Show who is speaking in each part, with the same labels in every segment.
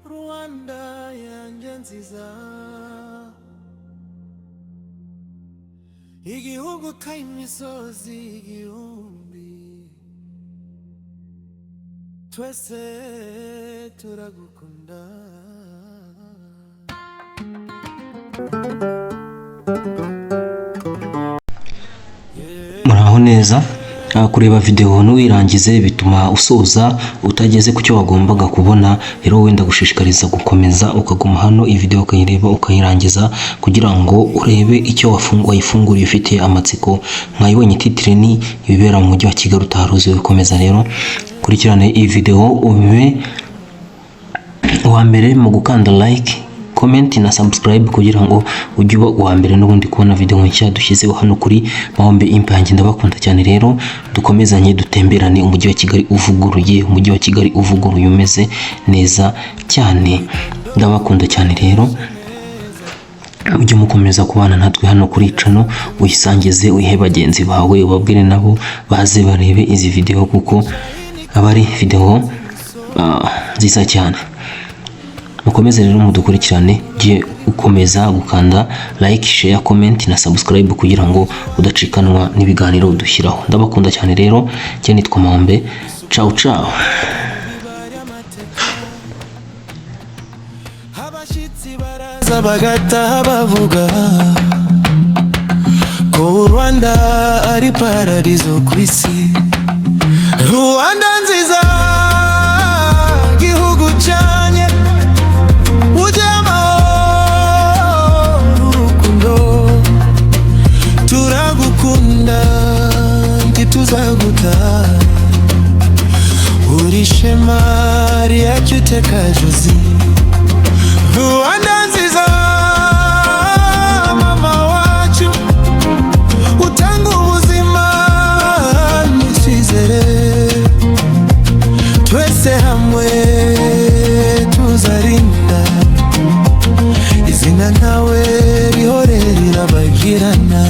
Speaker 1: Rwanda yanjye nziza, igihugu k'imisozi igihumbi, twese turagukunda.
Speaker 2: Muraho neza. Kureba video ntuwirangize bituma usoza utageze ku cyo wagombaga kubona. Rero wenda gushishikariza gukomeza ukaguma hano iyi video ukayireba ukayirangiza kugira ngo urebe icyo wayifunguriye ufite amatsiko. Mwayibonye titre ni ibibera mu mujyi wa Kigali utaruzi. Bikomeza rero kurikirane iyi video ube uwa mbere mu gukanda like, comment na subscribe kugira ngo ujye uba uwa mbere n'ubundi kubona video nshya dushyizeho hano kuri Mahombe Impact. Ndabakunda cyane rero dukomezanye dutemberane umujyi wa Kigali uvuguruye, umujyi wa Kigali uvuguruye umeze neza cyane. Ndabakunda cyane rero ujye mukomeza kubana natwe hano kuri channel, uyisangize uyihe bagenzi bawe, ubabwire nabo baze barebe izi video kuko abari video nziza cyane. Mukomeze rero mudukurikirane, je ukomeza gukanda like, share, comment na subscribe kugira ngo udacikanwa n'ibiganiro dushyiraho. Ndabakunda cyane rero, cye nitwa Mahombe. Ciao ciao.
Speaker 1: Abashitsi baraza bagataha bavuga ko Rwanda ari paradizo ku isi. Rwanda nziza, gihugu cyanye, turagukunda ntituzaguta. Uri shema ryacu iteka jozi. Rwanda nziza, mama wacu, utanga ubuzima n'icyizere. Twese hamwe tuzarinda izina ntawe rihore rirabagirana.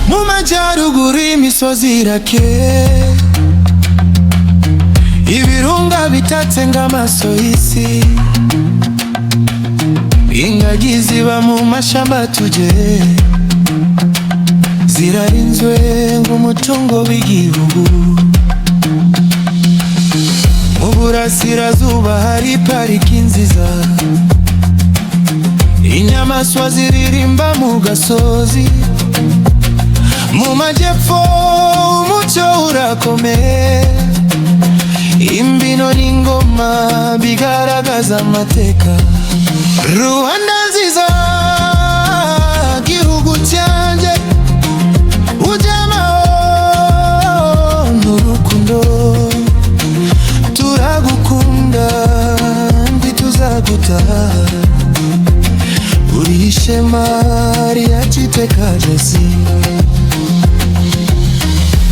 Speaker 1: Mu majyaruguru imisozi irake, ibirunga bitatse ng'amaso y'isi, ingagi ziba mu mashamba tuje, zirarinzwe nk'umutungo w'igihugu. Mu burasirazuba hari pariki nziza, inyamaswa ziririmba mu gasozi. Mu majyepfo umucyo urakomeye, imbyino n'ingoma bigaragaza amateka. Rwanda nziza, gihugu cyanjye, ujyamaho n'urukundo. Turagukunda ntituzaguta, uri ishema ryacu iteka josi.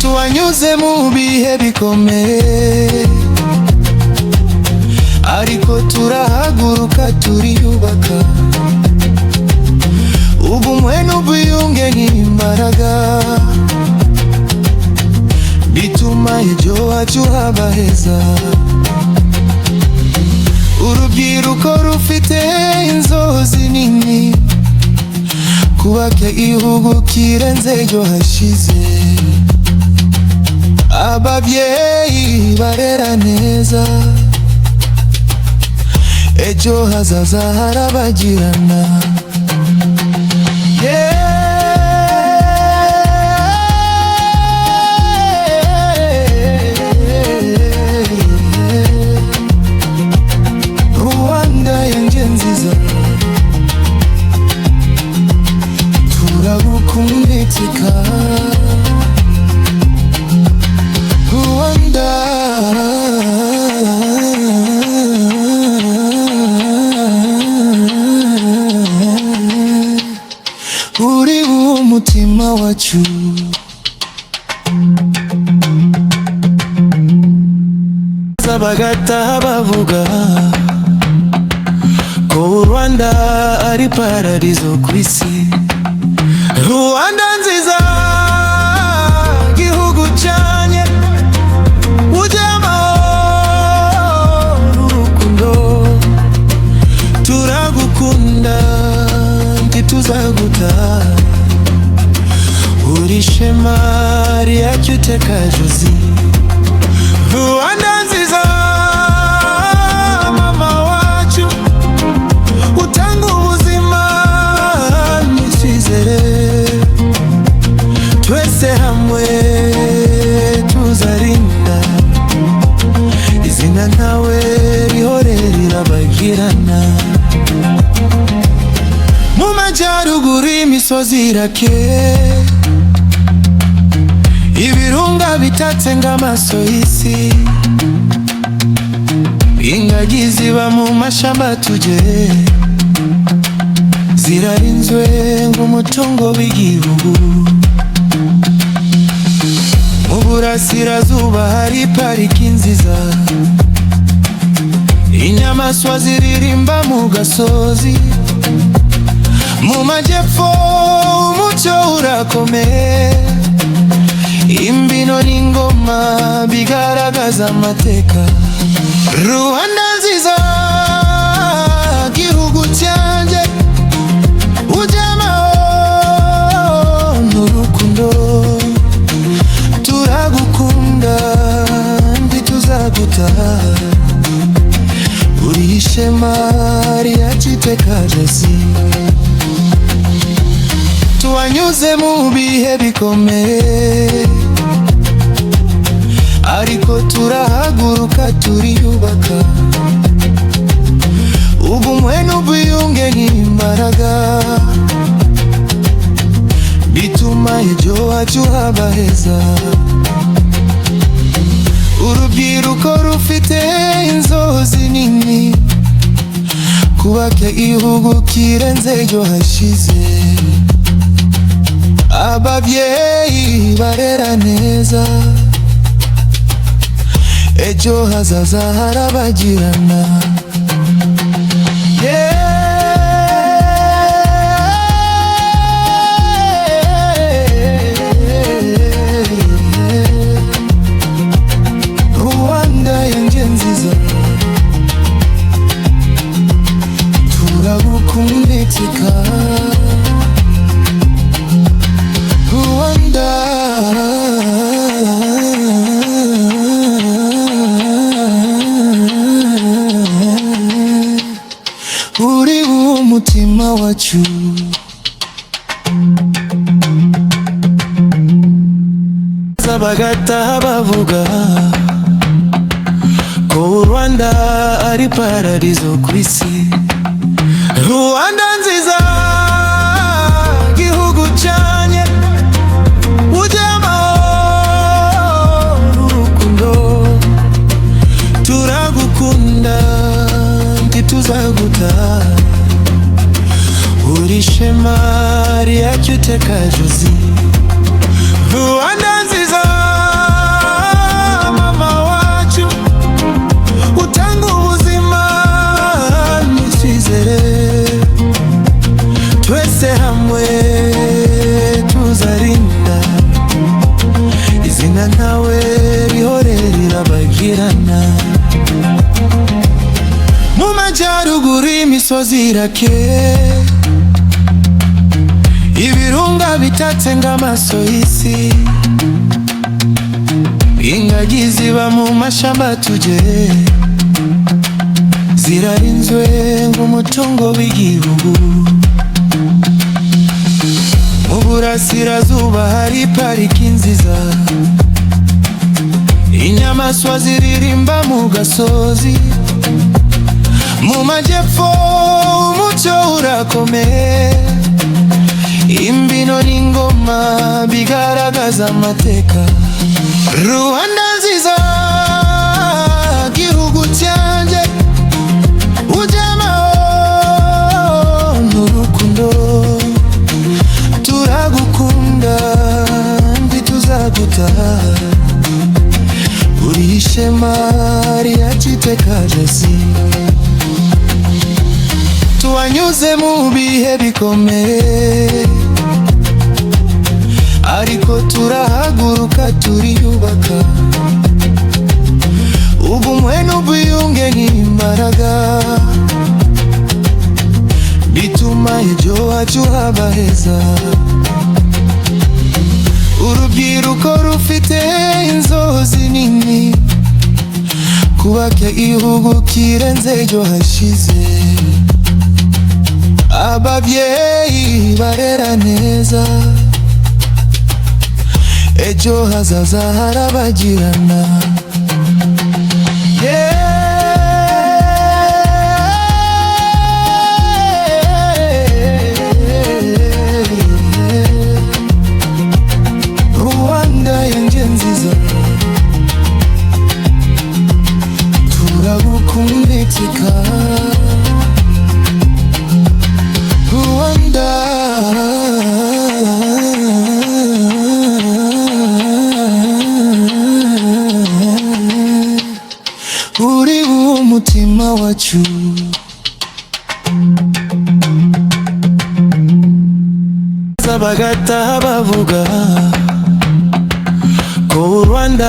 Speaker 1: Tuwanyuze mu bihe bikomeye, ariko turahaguruka turiyubaka. Ubumwe n'ubwiyunge n'imbaraga bituma ejo hacu haba heza. Urubyiruko rufite inzozi nini, kubaka igihugu kirenze ejo hashize. Ababyeyi barera neza, ejo hazaza harabagirana. Rwanda yanjye nziza, turagukunda iteka. Rwanda, uri umutima wacu. Bagataha bavuga ko Rwanda ari paradizo ku isi. Rwanda nziza, ishema ryacu iteka Josi. Rwanda nziza mama wacu, utanga ubuzima n'isizere, twese hamwe tuzarinda izina ntawe rihore rirabagirana. Mu majyaruguru imisozi irake, ibirunga bitatse ng'amaso y'isi, ingagi ziba mu mashamba tuje, zirarinzwe ng'umutungo w'igihugu. Mu burasirazuba hari pariki nziza, inyamaswa ziririmba mu gasozi. Mu majyepfo umucyo urakomeye, imbyino n'ingoma bigaragaza amateka. Rwanda nziza gihugu cyanjye, ujyamaho n'urukundo, turagukunda ntituzagutaha, uri ishema ryacu iteka Josi. Tuwanyuze mu bihe bikomeye, ariko turahaguruka turiyubaka. Ubumwe n'ubwiyunge n'imbaraga bituma ejo hacu haba heza. Urubyiruko rufite inzozi nini, kubaka igihugu kirenze ejo hashize. Ababyeyi barera neza, ejo hazaza harabagirana. Rwanda yanjye nziza, turagukunda iteka. Rwanda uri umutima wacu. Bagataha bavuga ko Rwanda ari paradizo ku isi. Rwanda nziza gihugu cyanye, ujyamaho n'urukundo, turagukunda ntituzagutaha, uri ishema ryacu iteka Josi. Rwanda nziza mama wacu, utanga ubuzima n'isizere, twese hamwe tuzarinda izina ntawe rihore rirabagirana. Mu majyaruguru imisozi irake, ibirunga bitatse ng'amaso y'isi, ingagi ziba mu mashamba tuje, zirarinzwe ng'umutungo w'igihugu. Mu burasirazuba hari pariki nziza, inyamaswa ziririmba mu gasozi. Mu majyepfo umucyo urakomeye, imbyino n'ingoma bigaragaza amateka. Rwanda nziza gihugu cyanjye, ujyamaho n'urukundo, turagukunda ntituzagutaha, uri ishema ryacu iteka Josi. Tuwanyuze mu bihe bikomeye, ariko turahaguruka turiyubaka. Ubumwe n'ubwiyunge n'imbaraga bituma ejo hacu haba heza. kubaka igihugu kirenze ejo hashize. Ababyeyi barera neza, ejo hazaza harabagirana. Rwanda yanjye nziza, turagukunda iteka. Rwanda uri umutima wacu. Bagataha bavuga ko Rwanda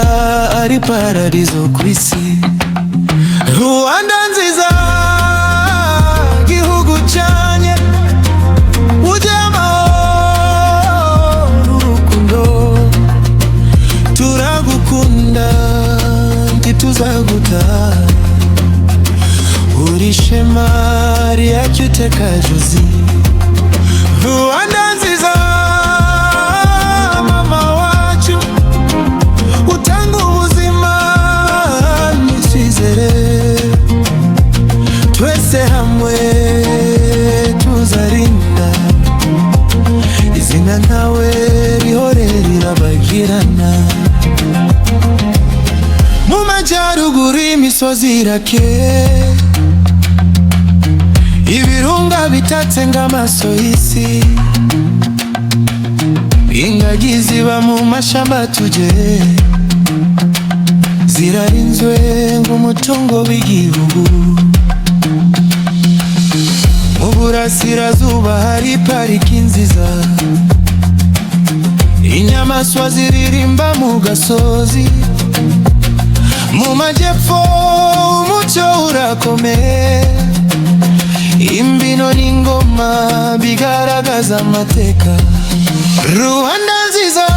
Speaker 1: ari paradizo ku isi. Rwanda nziza, gihugu cyanye, urukundo, turagukunda ntituzaguta. Uri shema ryacu iteka jozi. Rwanda nziza, mama wacu, utanga ubuzima n'isizere. Twese hamwe tuzarinda izina ntawe rihore rirabagirana. Mu majyaruguru imisozi irake, ibirunga bitatse ng'amaso y'isi. Ingagi ziba mu mashamba tuje, zirarinzwe nk'umutungo w'igihugu. Mu burasirazuba hari pariki nziza, inyamaswa ziririmba mu gasozi. Mu majyepfo umucyo urakomeye, imbyino n'ingoma bigaragaza amateka. Rwanda nziza,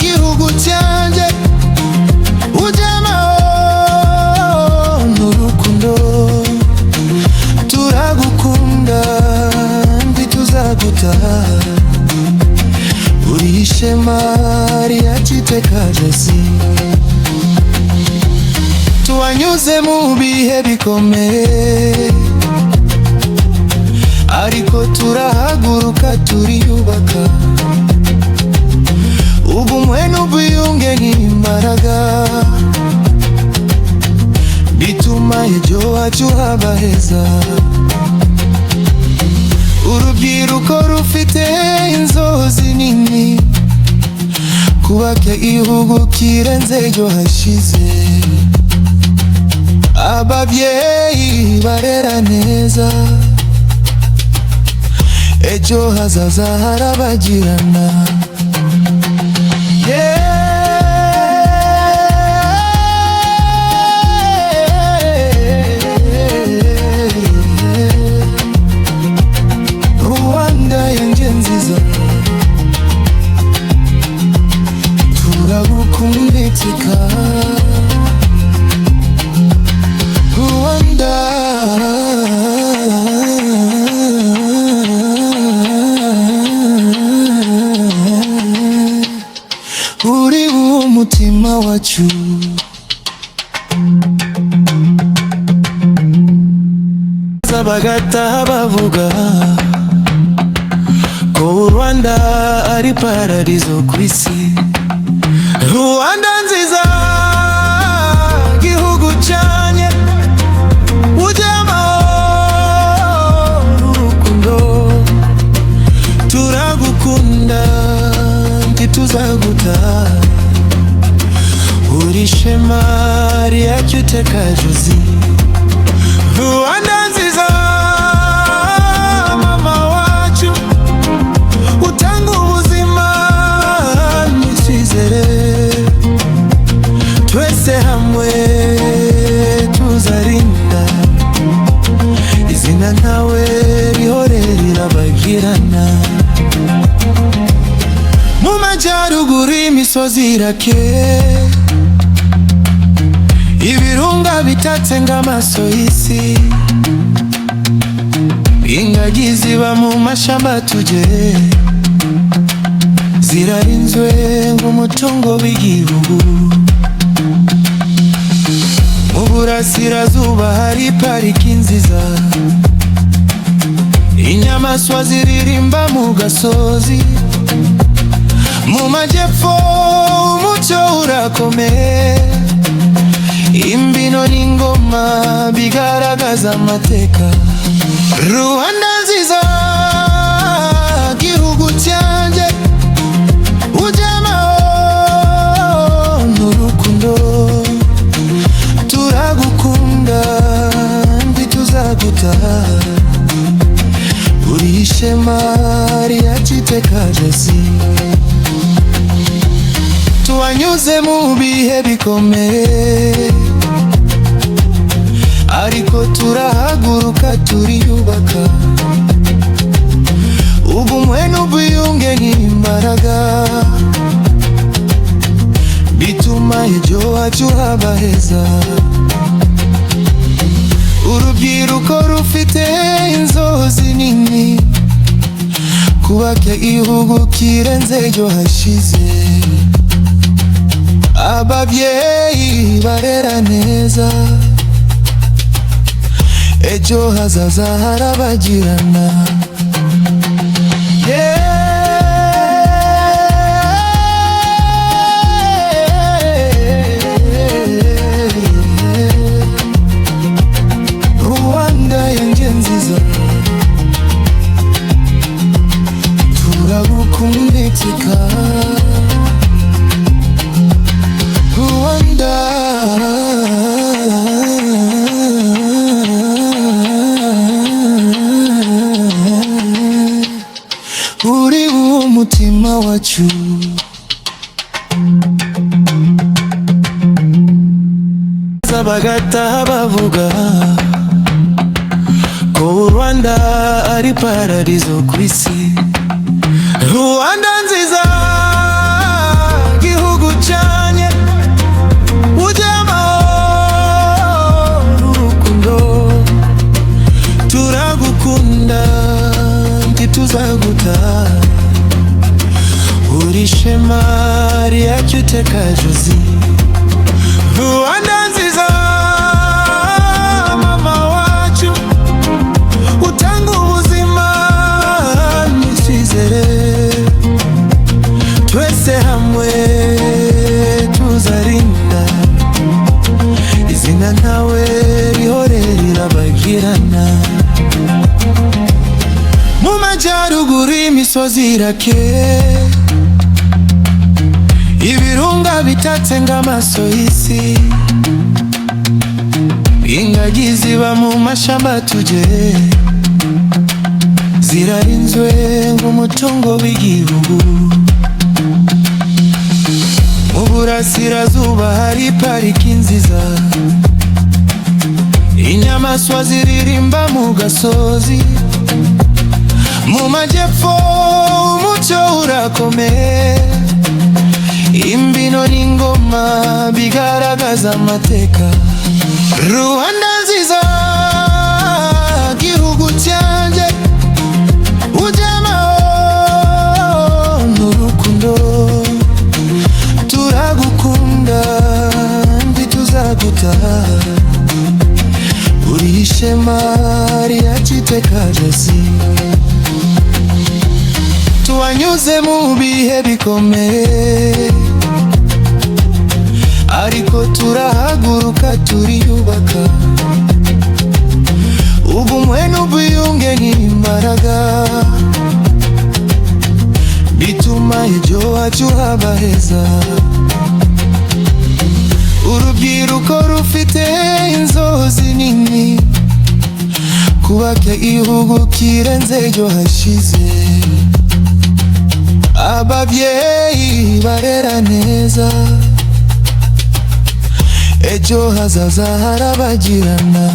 Speaker 1: gihugu cyanjye, ujyamaho n'urukundo. Turagukunda ntituzaguta, uri ishema ryacu iteka josi. Tuwanyuze mu bihe bikomeye, ariko turahaguruka turiyubaka. Ubumwe n'ubwiyunge n'imbaraga bituma ejo hacu haba heza. Urubyiruko rufite inzozi nini, kubaka igihugu kirenze ejo hashize. Ababyeyi barera neza, ejo hazaza harabagirana. Rwanda yanjye nziza, turagukunda iteka. Rwanda uri umutima wacu. Bagataha bavuga ko Rwanda ari paradizo ku isi. Rwanda nziza, gihugu cyanye, ujyamaho urukundo. Turagukunda ntituzaguta, uri shema ryacu iteka josi. Rwanda nziza, mama wacu, utanga ubuzima n'isizere. Twese hamwe tuzarinda izina ntawe rihore rirabagirana. Mu majyaruguru imisozi irake, ibirunga bitatse ng'amaso y'isi, ingagi ziba mu mashamba tuje, zirarinzwe nk'umutungo w'igihugu. Mu burasirazuba hari pariki nziza, inyamaswa ziririmba mu gasozi. Mu majyepfo umucyo urakomeye, imbyino n'ingoma bigaragaza amateka. Rwanda nziza gihugu cyanjye, ujyamaho n'urukundo, turagukunda ntituzagutaha, uri ishema ryacu iteka ryose. Tuwanyuze mu bihe bikomeye, ariko turahaguruka turiyubaka. Ubumwe n'ubwiyunge n'imbaraga bituma ejo hacu haba heza. Urubyiruko rufite inzozi nini, kubaka igihugu kirenze ejo hashize. Ababyeyi barera neza, ejo hazaza harabagirana. Rwanda yanjye nziza, turagukunda iteka. Rwanda uri umutima wacu. Bagataha bavuga ko Rwanda ari paradizo ku isi. Rwanda nziza gihugu cyanye, ujyamaho n'urukundo, turagukunda ntituzagutaha, uri ishema ryacu iteka ryose. Rwanda nziza mama wacu, utanga ubuzima n'isizere, twese hamwe tuzarinda izina ntawe rihore rirabagirana. Mu majyaruguru imisozi irake, ibirunga bitatse ng'amaso y'isi, ingagi ziba mu mashamba tuje, zirarinzwe nk'umutungo w'igihugu. Mu burasirazuba hari pariki nziza, inyamaswa ziririmba mu gasozi. Mu majyepfo umucyo urakomeye, imbyino n'ingoma bigaragaza amateka. Rwanda nziza gihugu cyanjye, ujyamaho n'urukundo, turagukunda ntituzagutaha, uri ishema ryacu iteka ryose. Tuwanyuze mu bihe bikomeye, ariko turahaguruka turiyubaka. Ubumwe n'ubwiyunge n'imbaraga bituma ejo hacu haba heza. Urubyiruko rufite inzozi nini, kubaka igihugu kirenze ejo hashize. Ababyeyi barera neza, ejo hazaza harabagirana.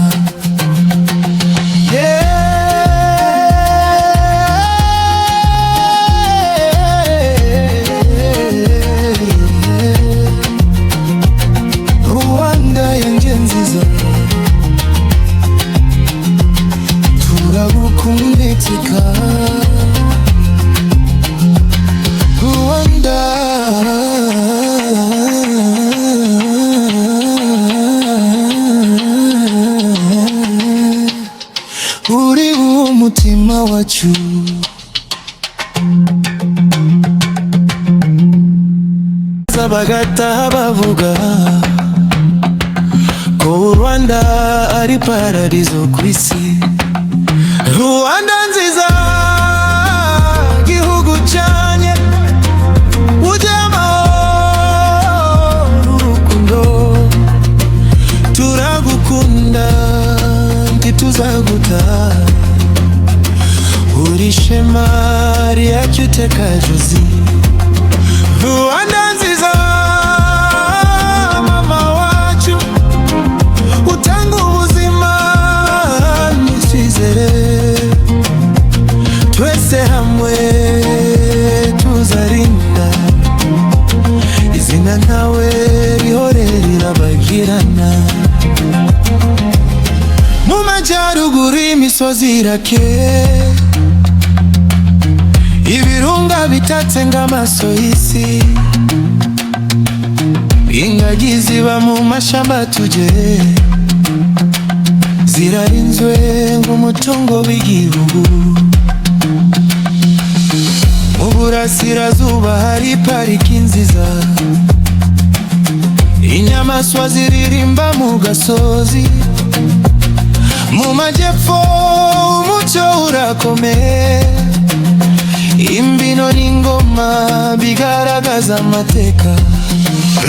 Speaker 1: Rwanda yanjye nziza, bagataha bavuga ko u Rwanda ari paradizo ku isi. Rwanda nziza gihugu cyanye, ujye amahoro urukundo, turagukunda ntituzaguta, uri shema ryacu iteka jozi. Rwanda nziza mama wacu, utanga ubuzima n'isizere, twese hamwe tuzarinda izina ntawe rihore rirabagirana. Mu majyaruguru imisozi irake, ibirunga bitatse ng'amaso y'isi, ingagi ziba mu mashamba tuje, zirarinzwe nk'umutungo w'igihugu. Mu burasirazuba hari pariki nziza, inyamaswa ziririmba mu gasozi. Mu majyepfo umucyo urakomeye, imbyino n'ingoma bigaragaza amateka.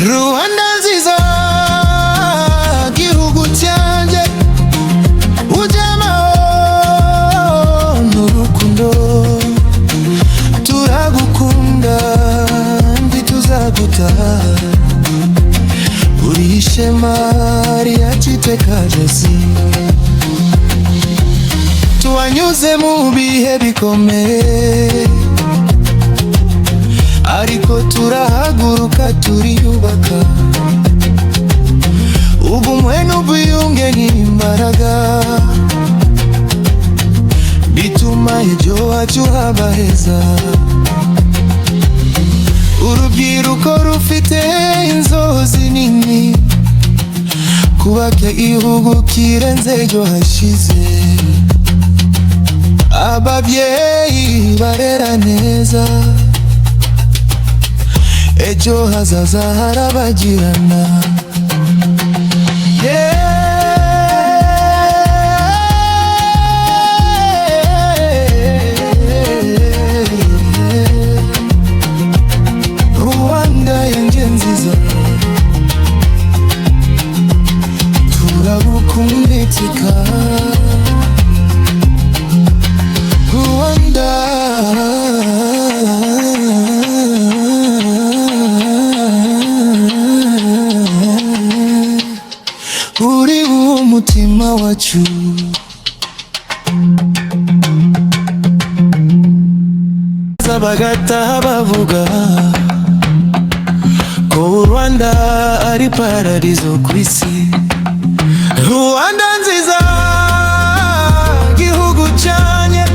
Speaker 1: Rwanda nziza gihugu cyanjye, ujye amahoro n'urukundo, turagukunda ntituzaguta, uri ishema ryacu iteka jozi. Tuwanyuze mu bihe bikomeye, ariko turahaguruka turiyubaka. Ubumwe n'ubwiyunge n'imbaraga bituma ejo hacu haba heza. Urubyiruko rufite inzozi nini, kubaka igihugu kirenze ejo hashize. Ababyeyi barera neza, ejo hazaza harabagirana. Rwanda yanjye nziza, turagukunda iteka. Rwanda uri umutima wacu. Bagataha bavuga ko u Rwanda ari paradizo ku isi. Rwanda nziza gihugu cyanye,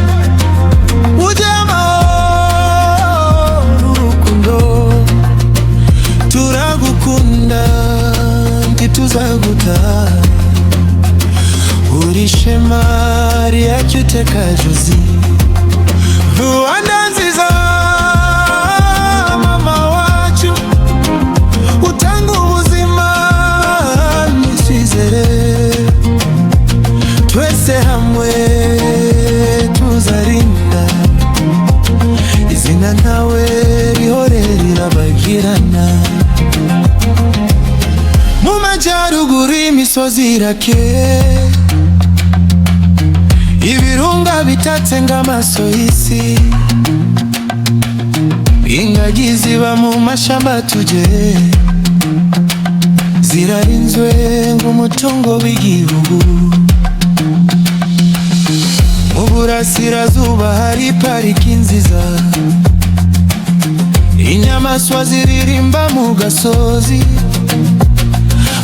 Speaker 1: ujye amahoro urukundo, turagukunda ntituzaguta, uri shema ryacu iteka jozi. Rwanda nziza mama wacu, utanga ubuzima n'isizere, twese hamwe tuzarinda izina ntawe rihore rirabagirana. Mu majyaruguru imisozi irake, ibirunga bitatse ng'amaso y'isi, ingagi ziba mu mashamba tuje, zirarinzwe nk'umutungo w'igihugu. Mu burasirazuba hari pariki nziza, inyamaswa ziririmba mu gasozi.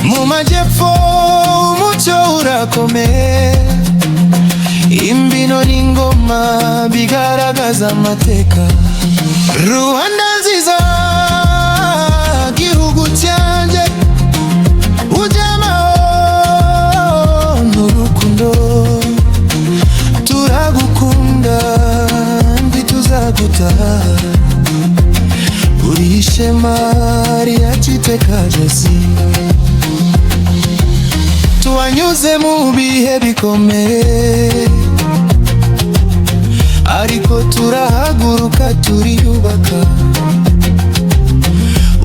Speaker 1: Mu majyepfo umucyo urakomeye, imbyino n'ingoma bigaragaza amateka. Rwanda nziza gihugu cyanjye, ujye amahoro n'urukundo, turagukunda ntituzaguta, uri ishema ishema ryaciteka Jesi. Tuwanyuze mu bihe bikomeye, ariko turahaguruka turiyubaka.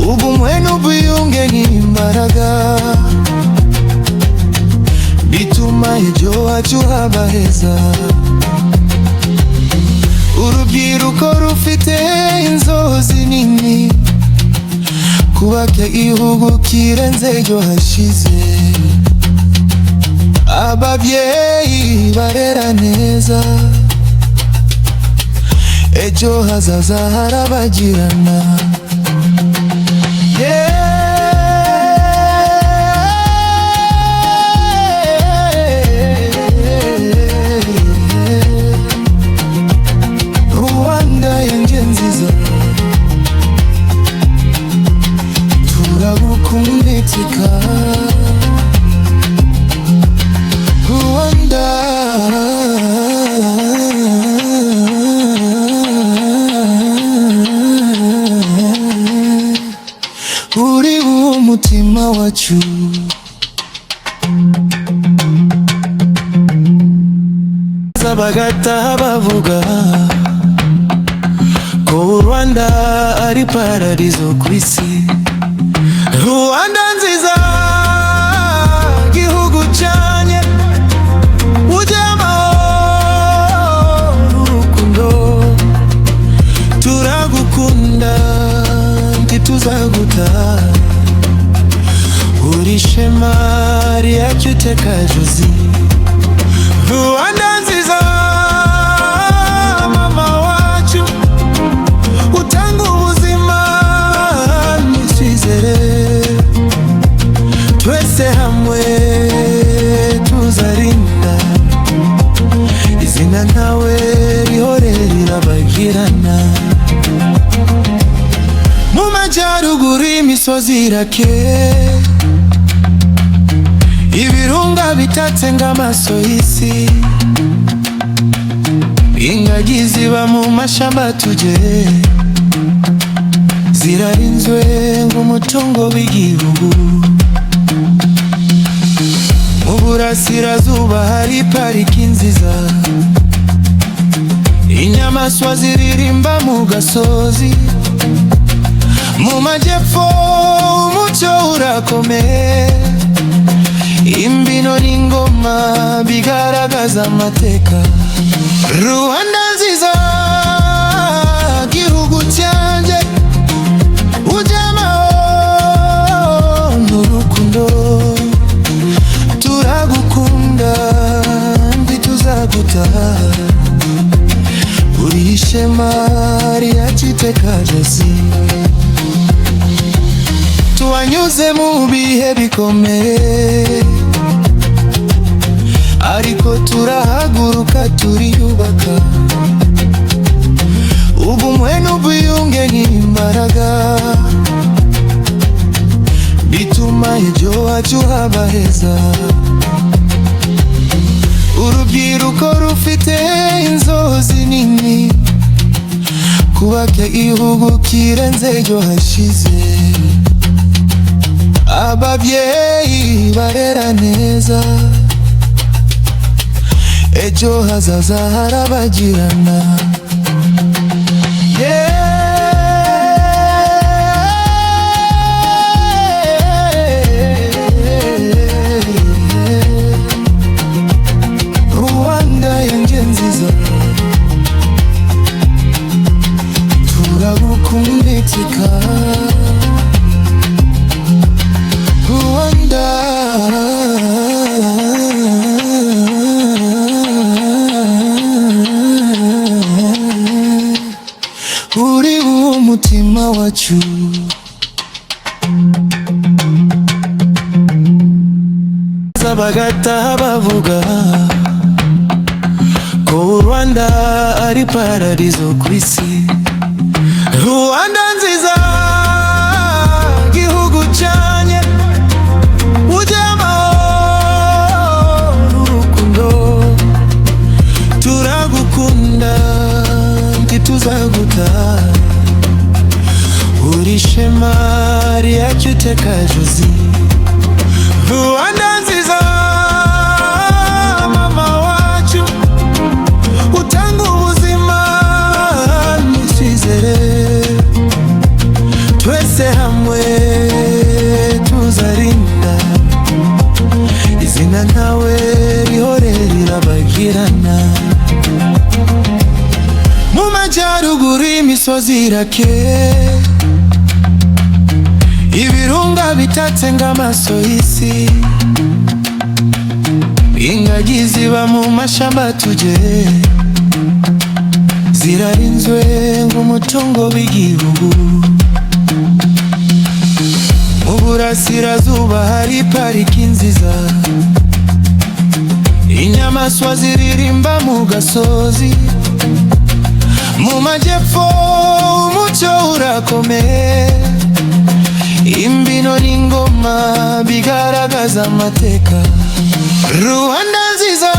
Speaker 1: Ubumwe n'ubwiyunge ni imbaraga bituma ejo hacu haba heza. Urubyiruko rufite inzozi nini, kubaka igihugu kirenze ejo hashize. Ababyeyi barera neza, ejo hazaza harabagirana. Rwanda yanjye nziza, turagukunda iteka. Rwanda uri umutima wacu. Bagataha bavuga ko Rwanda ari paradizo ku isi. Rwanda nziza, gihugu cyanye, ujyamahoro urukundo. Turagukunda ntituzaguta, uri ishema ryaciteka Jesi. Rwanda nziza, mama wacu, utanga ubuzima n'isizere. Twese hamwe tuzarinda izina ntawe rihore rirabagirana. Mu majyaruguru imisozi irake, ibirunga bitatse ng'amaso y'isi. Ingagi ziba mu mashamba tuje, zirarinzwe nk'umutungo w'igihugu. Mu burasirazuba hari pariki nziza, inyamaswa ziririmba mu gasozi. Mu majyepfo umuco urakomeye, imbyino n'ingoma bigaragaza amateka. Rwanda nziza, gihugu cyanjye, ujyamahoro n'urukundo. Turagukunda ntituzaguta, uri ishema ryaciteka Jesi. Tuwanyuze mu bihe bikomeye, ariko turahaguruka turiyubaka. Ubumwe n'ubwiyunge ni imbaraga bituma ejo hacu haba heza. Urubyiruko rufite inzozi nini, kubaka igihugu kirenze ejo hashize. Ababyeyi barera neza, ejo hazaza harabagirana. Rwanda yanjye nziza, turagukunda iteka. Rwanda uri umutima wacu. Bagataha bavuga ko Rwanda ari paradizo ku isi. Rwanda nziza, gihugu cyanye, ujyamahoro urukundo. Turagukunda ntituzaguta, uri ishema Maria cyuteka jozi Rwanda nziza mama wacu utanga ubuzima n'isizere twese hamwe tuzarinda izina ntawe rihorera bagirana mu majyaruguru imisozi irake ibirunga bitatse ng'amaso y'isi ingagi ziba mu mashamba tuje zirarinzwe nk'umutungo w'igihugu mu burasirazuba hari pariki nziza inyamaswa ziririmba mu gasozi mu majyepfo umucyo urakomeye imbyino n'ingoma bigaragaza amateka Rwanda nziza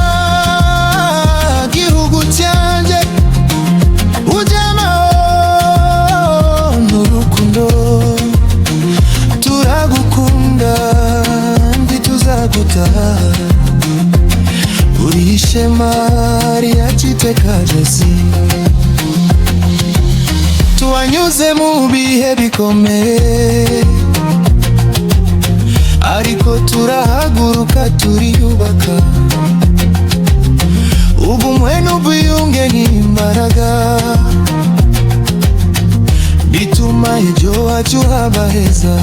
Speaker 1: gihugu cyanjye ujyamo n'urukundo turagukunda ntituzagutaha uri ishema ry'iteka ryose tuwanyuze mu bihe bikomeye ariko turahaguruka turiyubaka ubumwe n'ubwiyunge n'imbaraga bituma ejo hacu haba heza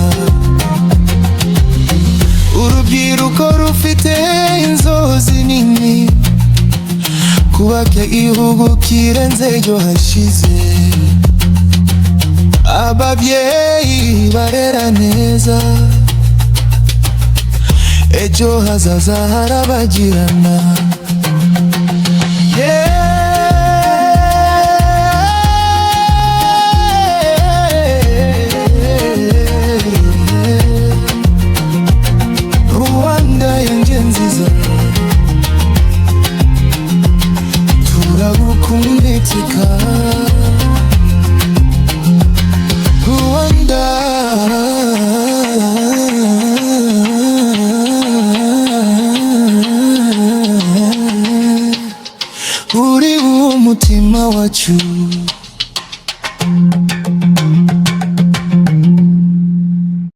Speaker 1: urubyiruko rufite inzozi nini kubaka igihugu kirenze ejo hashize ababyeyi barera neza ejo hazaza harabagirana Rwanda yanjye nziza turagukunda iteka Rwanda uri umutima wacu